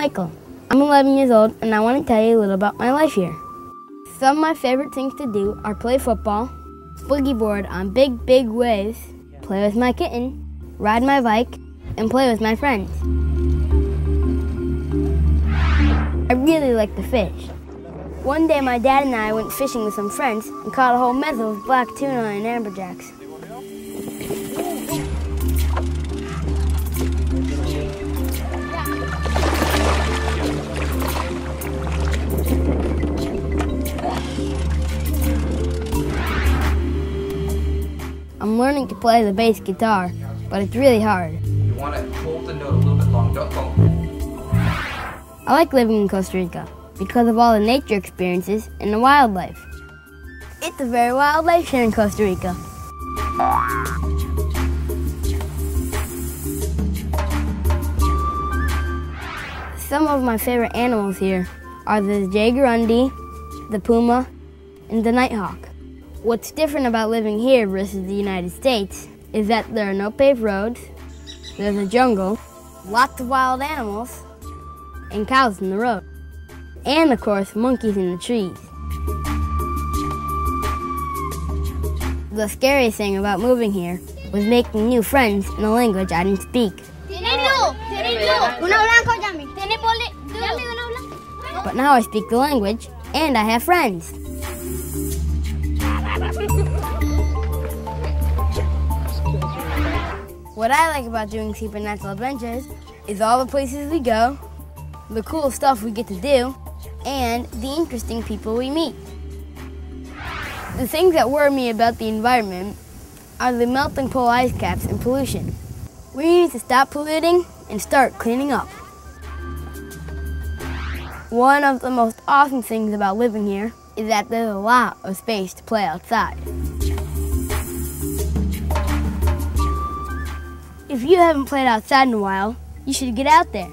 Michael. I'm 11 years old and I want to tell you a little about my life here. Some of my favorite things to do are play football, boogie board on big waves, play with my kitten, ride my bike, and play with my friends. I really like to fish. One day my dad and I went fishing with some friends and caught a whole mess of black tuna and amberjacks. I'm learning to play the bass guitar, but it's really hard. You want to hold the note a little bit long, don't go. I like living in Costa Rica because of all the nature experiences and the wildlife. It's a very wild life here in Costa Rica. Some of my favorite animals here are the jaguarundi, the puma, and the nighthawk. What's different about living here versus the United States is that there are no paved roads, there's a jungle, lots of wild animals, and cows in the road. And of course, monkeys in the trees. The scariest thing about moving here was making new friends in a language I didn't speak. But now I speak the language and I have friends. What I like about doing Supernatural Adventures is all the places we go, the cool stuff we get to do, and the interesting people we meet. The things that worry me about the environment are the melting polar ice caps and pollution. We need to stop polluting and start cleaning up. One of the most awesome things about living here is that there's a lot of space to play outside. If you haven't played outside in a while, you should get out there.